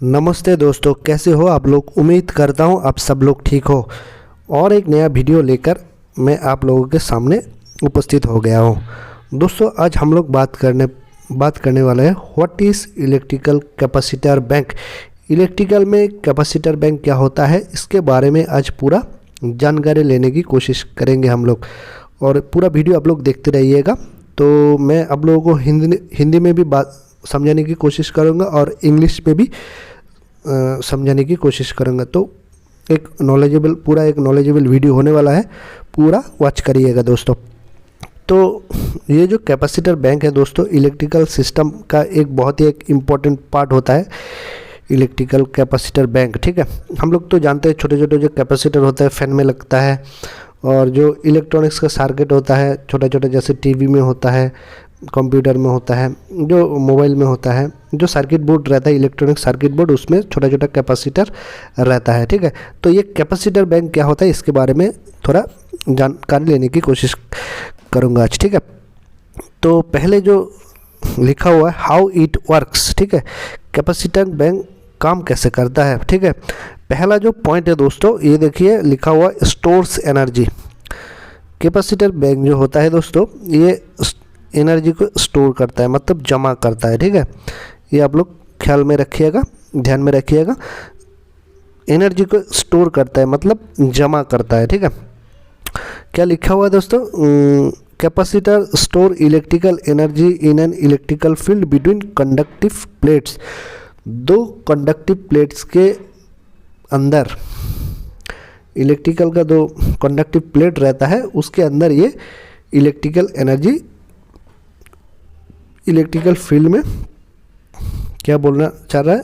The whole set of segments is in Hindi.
नमस्ते दोस्तों, कैसे हो आप लोग। उम्मीद करता हूँ आप सब लोग ठीक हो और एक नया वीडियो लेकर मैं आप लोगों के सामने उपस्थित हो गया हूँ। दोस्तों, आज हम लोग बात करने वाले हैं what is electrical capacitor bank. Electrical में कैपेसिटर बैंक क्या होता है, इसके बारे में आज पूरा जानकारी लेने की कोशिश करेंगे हम लोग, और पूरा वीडियो आप लोग देखते रहिएगा। तो मैं आप लोगों को हिंदी में भी बात समझाने की कोशिश करूँगा और इंग्लिश में भी समझाने की कोशिश करूँगा। तो एक नॉलेजेबल वीडियो होने वाला है, पूरा वॉच करिएगा दोस्तों। तो ये जो कैपेसिटर बैंक है दोस्तों, इलेक्ट्रिकल सिस्टम का एक बहुत ही एक इम्पॉर्टेंट पार्ट होता है इलेक्ट्रिकल कैपेसिटर बैंक। ठीक है, हम लोग तो जानते हैं छोटे छोटे जो कैपेसिटर होता है फैन में लगता है, और जो इलेक्ट्रॉनिक्स का सर्किट होता है छोटा छोटा, जैसे टीवी में होता है, कंप्यूटर में होता है, जो मोबाइल में होता है, जो सर्किट बोर्ड रहता है इलेक्ट्रॉनिक सर्किट बोर्ड, उसमें छोटा छोटा कैपेसिटर रहता है। ठीक है, तो ये कैपेसिटर बैंक क्या होता है इसके बारे में थोड़ा जानकारी लेने की कोशिश करूँगा आज। ठीक है, तो पहले जो लिखा हुआ है हाउ इट वर्क्स। ठीक है, कैपेसिटर बैंक काम कैसे करता है। ठीक है, पहला जो पॉइंट है दोस्तों, ये देखिए लिखा हुआ स्टोर्स एनर्जी। कैपेसिटर बैंक जो होता है दोस्तों, ये एनर्जी को स्टोर करता है, मतलब जमा करता है। ठीक है, ये आप लोग ख्याल में रखिएगा, ध्यान में रखिएगा। एनर्जी को स्टोर करता है मतलब जमा करता है। ठीक है, क्या लिखा हुआ है दोस्तों, capacitor store electrical energy in an electrical field between conductive plates. दो कंडक्टिव प्लेट्स के अंदर, इलेक्ट्रिकल का दो कंडक्टिव प्लेट रहता है, उसके अंदर ये इलेक्ट्रिकल एनर्जी, इलेक्ट्रिकल फील्ड में क्या बोलना चाह रहा है,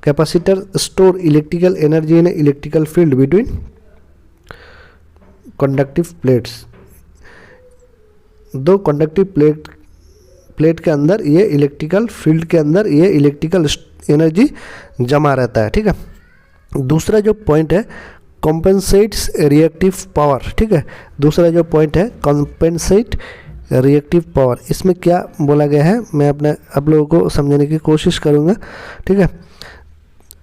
capacitor store electrical energy in electrical field between conductive plates. दो कंडक्टिव प्लेट के अंदर ये इलेक्ट्रिकल फील्ड के अंदर ये इलेक्ट्रिकल एनर्जी जमा रहता है। ठीक है, दूसरा जो पॉइंट है कॉम्पेंसेट्स रिएक्टिव पावर। ठीक है, दूसरा जो पॉइंट है कॉम्पेंसेट रिएक्टिव पावर। इसमें क्या बोला गया है मैं आप लोगों को समझाने की कोशिश करूँगा। ठीक है,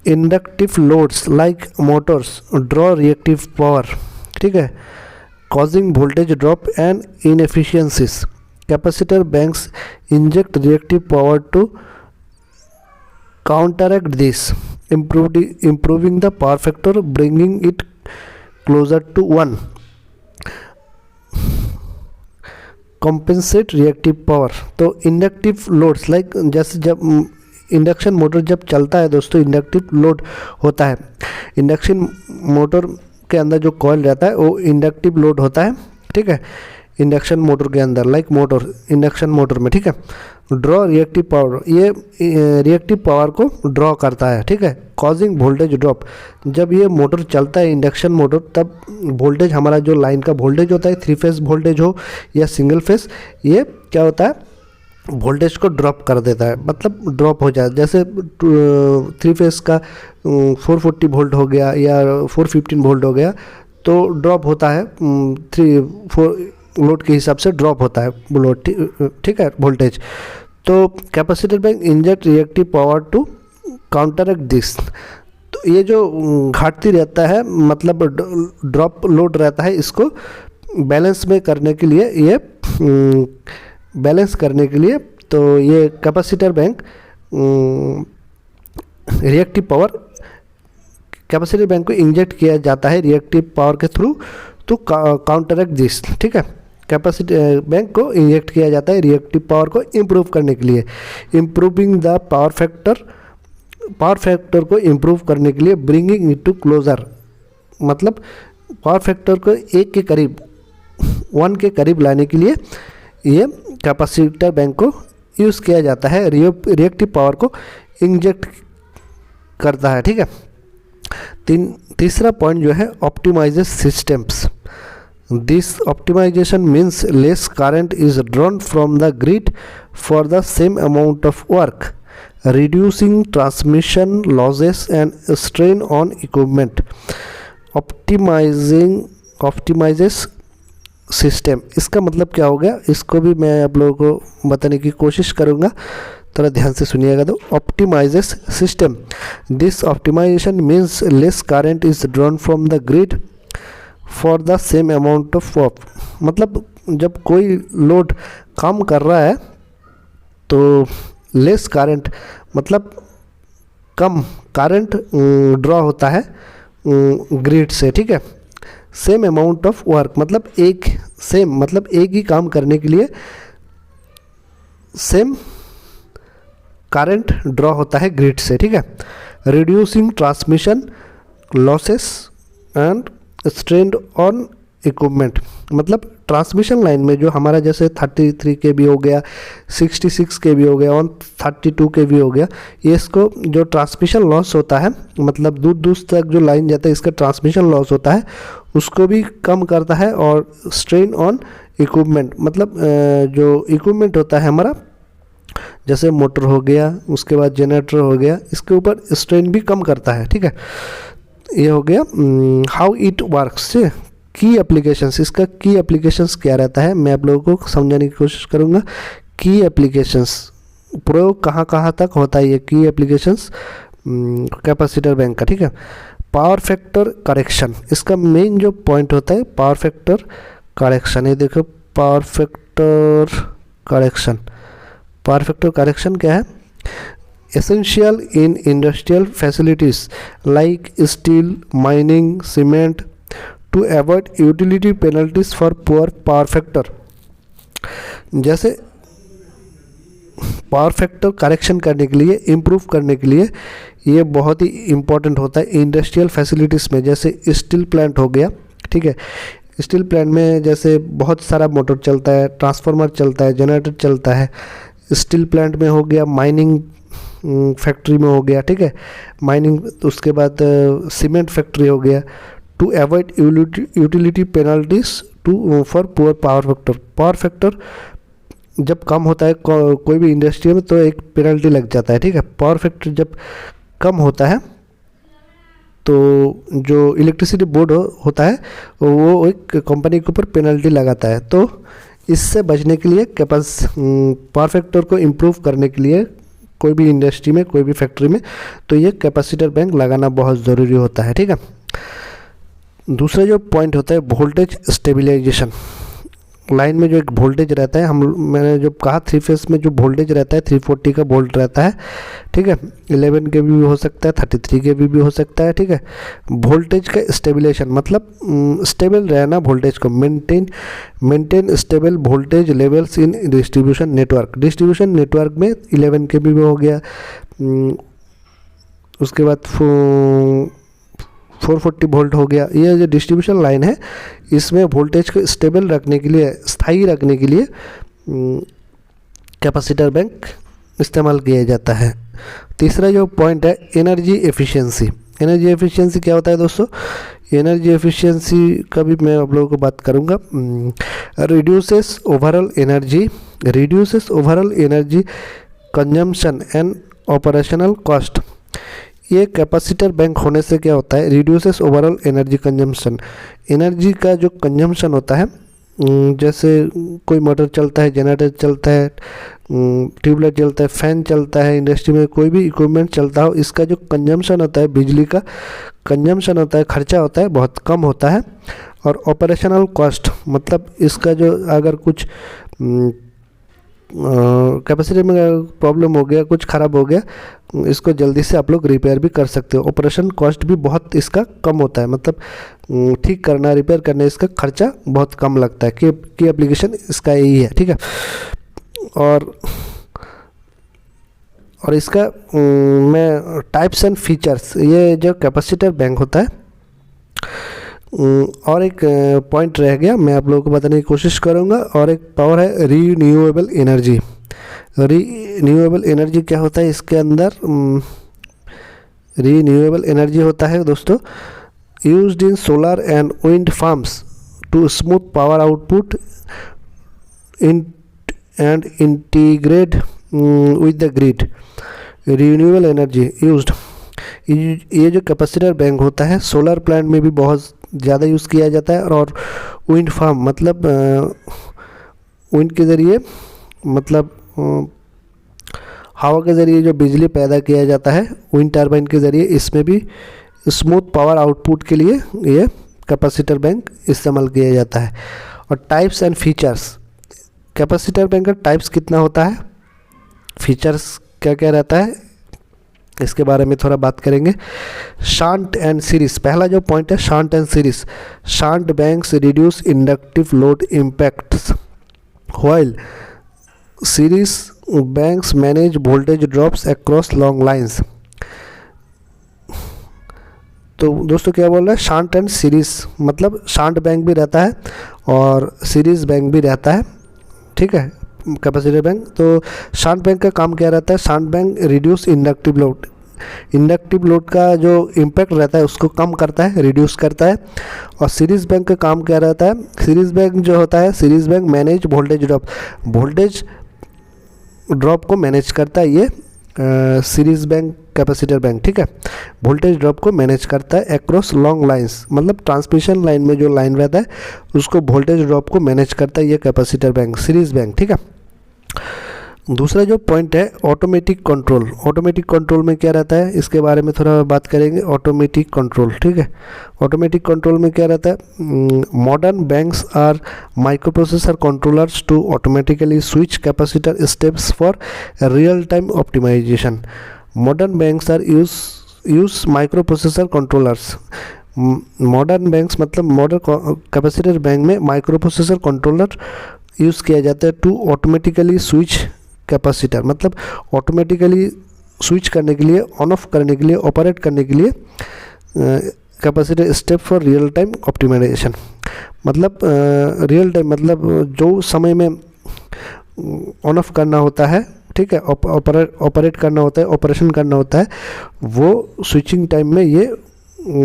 inductive loads like Motors draw reactive power. ठीक है, causing voltage drop and inefficiencies. Capacitor banks inject reactive power to counteract this, improving the power factor, bringing it closer to 1. Compensate reactive power. तो इंडक्टिव लोड्स लाइक जैसे जब इंडक्शन मोटर जब चलता है दोस्तों, इंडक्टिव लोड होता है। इंडक्शन मोटर के अंदर जो कॉइल रहता है वो इंडक्टिव लोड होता है। ठीक है, इंडक्शन मोटर के अंदर लाइक मोटर, इंडक्शन मोटर में। ठीक है, ड्रॉ रिएक्टिव पावर, ये रिएक्टिव पावर को ड्रॉ करता है। ठीक है, कॉजिंग वोल्टेज ड्रॉप। जब ये मोटर चलता है इंडक्शन मोटर, तब वोल्टेज, हमारा जो लाइन का वोल्टेज होता है, 3 फेज वोल्टेज हो या सिंगल फेज, ये क्या होता है, वोल्टेज को ड्रॉप कर देता है, मतलब ड्रॉप हो जाए। जैसे 3 फेज का 440 वोल्ट हो गया या 415 वोल्ट हो गया, तो ड्रॉप होता है 3-4 लोड के हिसाब से ड्रॉप होता है लोड। ठीक है, वोल्टेज। तो capacitor bank inject reactive power to counteract this. तो ये जो घाटती रहता है, मतलब ड्रॉप लोड रहता है, इसको बैलेंस में करने के लिए, ये तो ये capacitor bank reactive power, capacitor bank को इंजेक्ट किया जाता है रिएक्टिव पावर के थ्रू टू काउंटरएक्ट दिस। ठीक है, कैपेसिटर बैंक को इंजेक्ट किया जाता है रिएक्टिव पावर को इम्प्रूव करने के लिए, इम्प्रूविंग द पावर फैक्टर को इम्प्रूव करने के लिए, ब्रिंगिंग इट टू क्लोजर, मतलब पावर फैक्टर को 1 के करीब, 1 के करीब लाने के लिए ये कैपेसिटर बैंक को यूज़ किया जाता है, रिएक्टिव पावर को इंजेक्ट करता है। ठीक है, तीसरा पॉइंट जो है optimises systems. This optimisation means less current is drawn from the grid for the same amount of work, reducing transmission losses and strain on equipment. Optimises system, इसका मतलब क्या हो गया, इसको भी मैं आप लोगों को बताने की कोशिश करूँगा। थोड़ा ध्यान से सुनिएगा। तो optimises system, this optimisation means less current is drawn from the grid for the same amount of work. मतलब जब कोई लोड काम कर रहा है तो लेस करंट मतलब कम करंट ड्रॉ होता है ग्रिड से, ठीक है। सेम अमाउंट ऑफ वर्क मतलब एक ही काम करने के लिए सेम करंट ड्रॉ होता है ग्रिड से, ठीक है। Reducing transmission losses and strain on equipment, मतलब ट्रांसमिशन लाइन में जो हमारा जैसे 33 kV हो गया, 66 kV हो गया और 32 kV हो गया, ये इसको जो ट्रांसमिशन लॉस होता है, मतलब दूर दूर तक जो लाइन जाता है इसका ट्रांसमिशन लॉस होता है, उसको भी कम करता है। और स्ट्रेन ऑन इक्विपमेंट मतलब जो इक्विपमेंट होता है हमारा, जैसे मोटर हो गया, उसके बाद जनरेटर हो गया, इसके ऊपर स्ट्रेन भी कम करता है, ठीक है। ये हो गया हाउ इट वर्क्स। की एप्लीकेशंस, इसका की एप्लीकेशंस क्या रहता है मैं आप लोगों को समझाने की कोशिश करूँगा। की एप्लीकेशंस प्रयोग कहाँ कहाँ तक होता है ये की एप्लीकेशंस कैपेसिटर बैंक का, ठीक है। पावर फैक्टर करेक्शन, इसका मेन जो पॉइंट होता है पावर फैक्टर करेक्शन। ये देखो पावर फैक्टर करेक्शन क्या है? Essential in industrial facilities like steel, mining, cement to avoid utility penalties for poor power factor. जैसे पावर फैक्टर करेक्शन करने के लिए, इम्प्रूव करने के लिए ये बहुत ही इम्पोर्टेंट होता है इंडस्ट्रियल फैसिलिटीज़ में। जैसे स्टील प्लांट हो गया, ठीक है। स्टील प्लांट में जैसे बहुत सारा मोटर चलता है, ट्रांसफार्मर चलता है, जनरेटर चलता है। स्टील प्लांट में हो गया, माइनिंग फैक्ट्री में हो गया, ठीक है, माइनिंग। उसके बाद सीमेंट फैक्ट्री हो गया। To avoid utility penalties to for poor power factor. Power factor जब कम होता है कोई भी इंडस्ट्री में तो एक पेनल्टी लग जाता है, ठीक है। पावर फैक्टर जब कम होता है तो जो इलेक्ट्रिसिटी बोर्ड होता है वो एक कंपनी के ऊपर पेनल्टी लगाता है। तो इससे बचने के लिए पावर फैक्टर को इम्प्रूव करने के लिए कोई भी इंडस्ट्री में, कोई भी फैक्ट्री में, तो ये कैपेसिटर बैंक लगाना बहुत ज़रूरी होता है, ठीक है। दूसरा जो पॉइंट होता है वोल्टेज स्टेबलाइजेशन। लाइन में जो एक वोल्टेज रहता है, मैंने जो कहा 3 फेस में जो वोल्टेज रहता है 340 का वोल्ट रहता है, ठीक है। 11 kV भी हो सकता है, 33 kV भी हो सकता है, ठीक है। वोल्टेज का स्टेबलाइजेशन मतलब स्टेबल रहना वोल्टेज को, maintain stable voltage levels in distribution network. Distribution network में 11 kV में हो गया, उसके बाद 440 वोल्ट हो गया। ये जो डिस्ट्रीब्यूशन लाइन है इसमें वोल्टेज को स्टेबल रखने के लिए, स्थायी रखने के लिए कैपेसिटर बैंक इस्तेमाल किया जाता है। तीसरा जो पॉइंट है एनर्जी एफिशिएंसी। एनर्जी एफिशिएंसी क्या होता है दोस्तों? एनर्जी एफिशिएंसी का भी मैं आप लोगों को बात करूँगा। Reduces overall energy consumption and operational cost. ये कैपेसिटर बैंक होने से क्या होता है? Reduces overall energy consumption. Energy का जो कंजम्पशन होता है, जैसे कोई मोटर चलता है, जनरेटर चलता है, ट्यूबलाइट चलता है, फैन चलता है, इंडस्ट्री में कोई भी इक्विपमेंट चलता हो, इसका जो कंजम्पशन होता है, बिजली का कंजम्पशन होता है, खर्चा होता है, बहुत कम होता है। और ऑपरेशनल कॉस्ट मतलब इसका जो अगर कुछ कैपेसिटी में प्रॉब्लम हो गया, कुछ ख़राब हो गया, इसको जल्दी से आप लोग रिपेयर भी कर सकते हो। ऑपरेशन कॉस्ट भी बहुत इसका कम होता है, मतलब ठीक करना, रिपेयर करना, इसका खर्चा बहुत कम लगता है। की एप्लीकेशन इसका यही है, ठीक है। और इसका मैं टाइप्स एंड फीचर्स, ये जो कैपेसिटर बैंक होता है, और एक पॉइंट रह गया मैं आप लोगों को बताने की कोशिश करूंगा। और एक पावर है रीन्यूएबल एनर्जी। रीन्यूएबल एनर्जी क्या होता है? इसके अंदर रीन्यूएबल एनर्जी होता है दोस्तों used in solar and wind farms to smooth power output and integrate with the grid. Renewable energy used, ये जो कैपेसिटर बैंक होता है सोलर प्लांट में भी बहुत ज़्यादा यूज़ किया जाता है। और विंड फार्म मतलब विंड के ज़रिए, मतलब हवा के ज़रिए जो बिजली पैदा किया जाता है विंड टर्बाइन के ज़रिए, इसमें भी स्मूथ पावर आउटपुट के लिए ये कैपेसिटर बैंक इस्तेमाल किया जाता है। और types and features, capacitor bank का टाइप्स कितना होता है, फीचर्स क्या क्या रहता है, इसके बारे में थोड़ा बात करेंगे। शंट एंड सीरीज, पहला जो पॉइंट है shunt and series. Shunt banks reduce inductive load impacts while series banks manage voltage drops across long lines. तो दोस्तों क्या बोल रहा है, शंट एंड सीरीज मतलब शंट बैंक भी रहता है और सीरीज बैंक भी रहता है, ठीक है, कैपेसिटर बैंक। तो शंट बैंक का काम क्या रहता है, shunt bank reduce inductive load, inductive load का जो इम्पैक्ट रहता है उसको कम करता है, रिड्यूस करता है। और सीरीज बैंक का काम क्या रहता है, सीरीज बैंक जो होता है, series bank manage voltage drop, voltage drop को मैनेज करता है ये सीरीज बैंक कैपेसिटर बैंक, ठीक है, वोल्टेज ड्रॉप को मैनेज करता है अक्रॉस लॉन्ग लाइंस, मतलब ट्रांसमिशन लाइन में जो लाइन रहता है उसको वोल्टेज ड्रॉप को मैनेज करता है ये कैपेसिटर बैंक, सीरीज बैंक, ठीक है। दूसरा जो पॉइंट है ऑटोमेटिक कंट्रोल, ऑटोमेटिक कंट्रोल में क्या रहता है इसके बारे में थोड़ा बात करेंगे। ऑटोमेटिक कंट्रोल, ठीक है, ऑटोमेटिक कंट्रोल में क्या रहता है, modern banks are microprocessor controllers to automatically switch capacitor steps for real time optimization. Modern banks are use microprocessor controllers, modern banks मतलब मॉडर्न कैपेसिटर बैंक में माइक्रोप्रोसेसर कंट्रोलर यूज़ किया जाता है टू ऑटोमेटिकली स्विच कैपेसिटर, मतलब ऑटोमेटिकली स्विच करने के लिए, ऑन ऑफ करने के लिए, ऑपरेट करने के लिए capacitor step for real time optimization. मतलब रियल टाइम मतलब जो समय में ऑन ऑफ करना होता है, ठीक है, ऑपरेट करना होता है, ऑपरेशन करना होता है, वो स्विचिंग टाइम में ये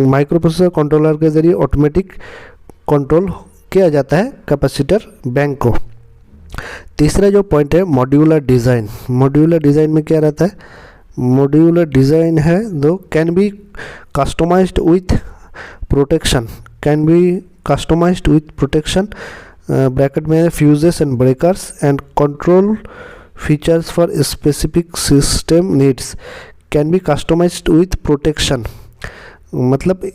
माइक्रोप्रोसेसर कंट्रोलर के ज़रिए ऑटोमेटिक कंट्रोल किया जाता है कैपेसिटर बैंक को। तीसरा जो पॉइंट है मॉड्यूलर डिज़ाइन, मॉड्यूलर डिज़ाइन में क्या रहता है, मॉड्यूलर डिज़ाइन है दो can be customised with protection, can be customised with protection bracket में fuses and breakers and control features for specific system needs, can be customised with protection, मतलब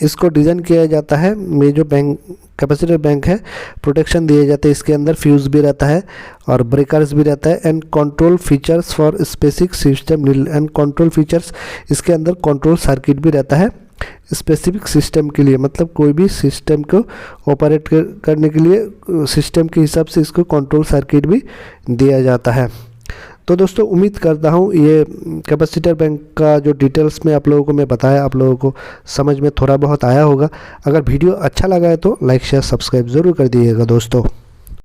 इसको डिज़ाइन किया जाता है, ये जो बैंक कैपेसिटर बैंक है प्रोटेक्शन दिए जाते हैं, इसके अंदर फ्यूज़ भी रहता है और ब्रेकर्स भी रहता है and control features for specific system and control features, इसके अंदर कंट्रोल सर्किट भी रहता है स्पेसिफिक सिस्टम के लिए, मतलब कोई भी सिस्टम को ऑपरेट करने के लिए सिस्टम के हिसाब से इसको कंट्रोल सर्किट भी दिया जाता है। तो दोस्तों उम्मीद करता हूँ ये कैपेसिटर बैंक का जो डिटेल्स में आप लोगों को मैं बताया, आप लोगों को समझ में थोड़ा बहुत आया होगा। अगर वीडियो अच्छा लगा है तो लाइक शेयर सब्सक्राइब ज़रूर कर दीजिएगा दोस्तों।